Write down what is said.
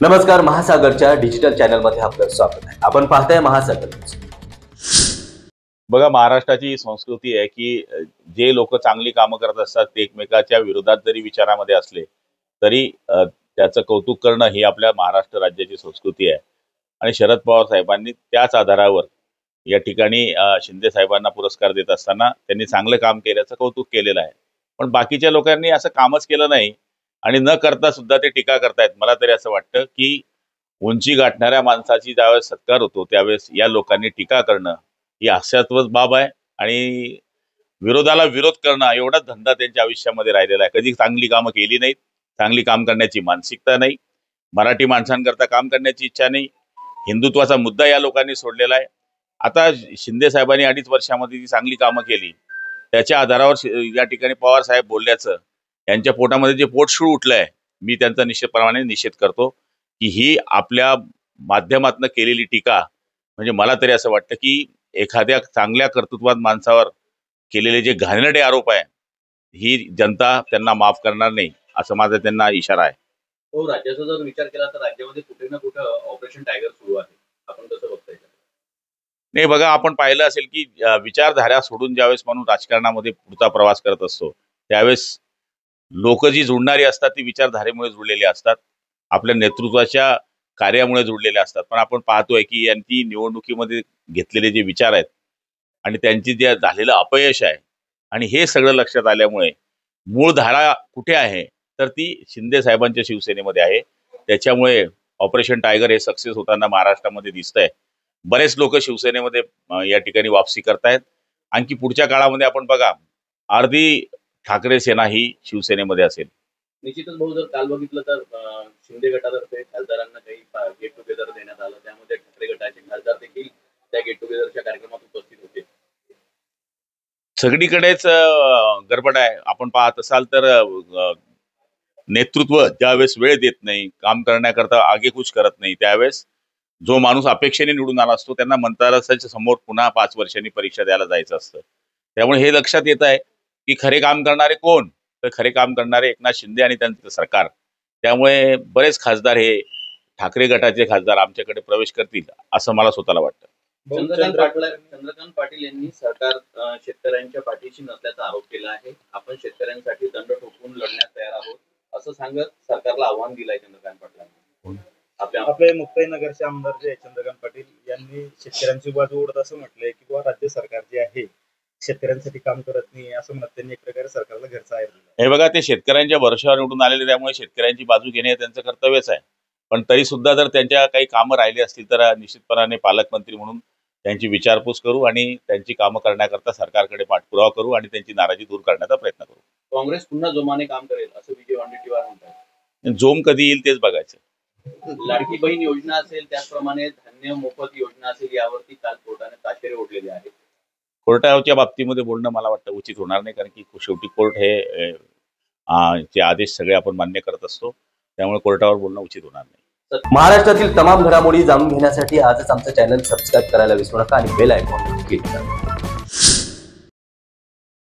नमस्कार, महासागरच्या डिजिटल चॅनलमध्ये आपलं स्वागत आहे। आपण पाहताय महासागर न्यूज। बघा, महाराष्ट्राची संस्कृती आहे की जे लोक चांगली कामं करत असतात ते एकमेकाच्या विरोधात जरी विचारामध्ये असले तरी त्याचं कौतुक करणं ही आपल्या महाराष्ट्र राज्याची संस्कृती आहे। आणि शरद पवार साहेबांनी त्याच आधारावर या ठिकाणी शिंदे साहेबांना पुरस्कार देत असताना त्यांनी चांगलं काम केल्याचं कौतुक केलेलं आहे। पण बाकीच्या लोकांनी असं कामच केलं नाही आणि न करता सुद्धा ते टीका करतायत। मला तरी असं वाटतं की उंची गाठणाऱ्या माणसाची ज्यावेळेस सत्कार होतो त्यावेळेस या लोकांनी टीका करणं ही हास्यास्पद बाब आहे आणि विरोधाला विरोध करणं एवढाच धंदा त्यांच्या आयुष्यामध्ये राहिलेला आहे। कधी चांगली कामं केली नाहीत, चांगली काम करण्याची मानसिकता नाही, मराठी माणसांकरता काम करण्याची इच्छा नाही, हिंदुत्वाचा मुद्दा या लोकांनी सोडलेला आहे। आता शिंदे साहेबांनी 2.5 वर्षामध्ये जी चांगली कामं केली त्याच्या आधारावर या ठिकाणी पवार साहेब बोलल्याचं यांच्या पोटामध्ये जे पोटशूळ उठलंय, मी त्यांचा निश्चितपणाने निषेध करतो की ही आपल्या माध्यमातून केलेली टीका म्हणजे मला तरी असं वाटतं की एखाद्या चांगल्या कर्तृत्ववान माणसावर केलेले जे घाणेरडे आरोप आहे ही जनता त्यांना माफ करणार नाही, असं माझा त्यांना इशारा आहे। हो, राज्याचा जर विचार केला तर राज्यामध्ये कुठे ना कुठे ऑपरेशन टायगर सुरू आहे, आपण कसं बघताय? नाही, बघा, आपण पाहिलं असेल की विचारधारा सोडून ज्यावेळेस माणूस राजकारणामध्ये पुढचा प्रवास करत असतो त्यावेळेस लोक जी जुळणारी असतात ती विचारधारेमुळे जुळलेली असतात, आपल्या नेतृत्वाच्या कार्यामुळे जुळलेले असतात। पण आपण पाहतोय की यांची निवडणुकीमध्ये घेतलेले जे विचार आहेत आणि त्यांची जे झालेलं अपयश आहे आणि हे सगळं लक्षात आल्यामुळे मूळ धारा कुठे आहे तर ती शिंदे साहेबांच्या शिवसेनेमध्ये आहे। त्याच्यामुळे ऑपरेशन टायगर हे सक्सेस होताना महाराष्ट्रामध्ये दिसतंय। बरेच लोक शिवसेनेमध्ये या ठिकाणी वापसी करतायत। आणखी पुढच्या काळामध्ये आपण बघा, अर्धी ठाकरे सेना ही शिवसेनेमध्ये असेल। निश्चितच भाऊ, जर काल बघितलं तर शिंदे गटातर्फे खासदारांना काही गेट टुगेदर देण्यात आलं, त्यामध्ये ठाकरे गटाचे खासदार देखील त्या गेट टुगेदरच्या कार्यक्रमात उपस्थित होते। सगळीकडेच गडबड आहे। आपण पाहत असाल तर नेतृत्व ज्यावेळेस वेळ देत नाही, काम करण्याकरता आगेकूच करत नाही, त्यावेळेस जो माणूस अपेक्षेने निवडून आला असतो त्यांना मंत्रालयाच्या समोर पुन्हा 5 वर्षांनी परीक्षा द्यायला जायचं असतं। त्यामुळे हे लक्षात येत आहे की खरे काम करणारे कोण, तर खरे काम करणारे एकनाथ शिंदे आणि त्यांचं सरकार। त्यामुळे बरेच खासदार हे ठाकरे गटाचे खासदार आमच्याकडे प्रवेश करतील असं मला स्वतःला वाटतं। चंद्रकांत पाटील यांनी सरकार शेतकऱ्यांच्या पाठीशी नसल्याचा आरोप केला आहे। आपण शेतकऱ्यांसाठी दंड ठोकून लढण्यास तयार आहोत असं सांगत सरकारला आव्हान दिलंय चंद्रकांत पाटलांनी। आपले मुक्ताईनगरचे आमदार जे चंद्रकांत पाटील यांनी शेतकऱ्यांची बाजू ओढत असं म्हटलंय की बाबा राज्य सरकार जे आहे शेतकऱ्यांसाठी काम करत नाही, असं म्हणत त्यांनी एक प्रकारे सरकारला घरचा आहे। हे बघा, ते शेतकऱ्यांच्या भरोश्यावर निवडून आलेले, त्यामुळे शेतकऱ्यांची बाजू घेणे त्यांचं कर्तव्यच आहे। पण तरी सुद्धा जर त्यांच्या काही कामं राहिली असतील तर निश्चितपणाने पालकमंत्री म्हणून त्यांची विचारपूस करू आणि त्यांची कामं करण्याकरता सरकारकडे पाठपुरावा करू आणि त्यांची नाराजी दूर करण्याचा प्रयत्न करू। काँग्रेस पुन्हा जोमाने काम करेल असं विजय वडेट्टीवार म्हणतात। जोम कधी येईल तेच बघायचं। लाडकी बहीण योजना असेल, त्याचप्रमाणे धान्य मोफत योजना असेल, यावरती काल कोर्टाने ताशेरे ओढलेले आहेत। कोर्टाच्या बाबतीमध्ये बोलणं मला वाटतं उचित होणार नाही, कारण की शेवटी कोर्ट हे चे आदेश सगळे आपण मान्य करत असतो, त्यामुळे कोर्टावर बोलणं उचित होणार नाही। महाराष्ट्रातील तमाम घडामोडी जाणून घेण्यासाठी आजच आमचं चॅनल सबस्क्राईब करायला विसरू नका आणि बेल आयकॉन क्लिक करा।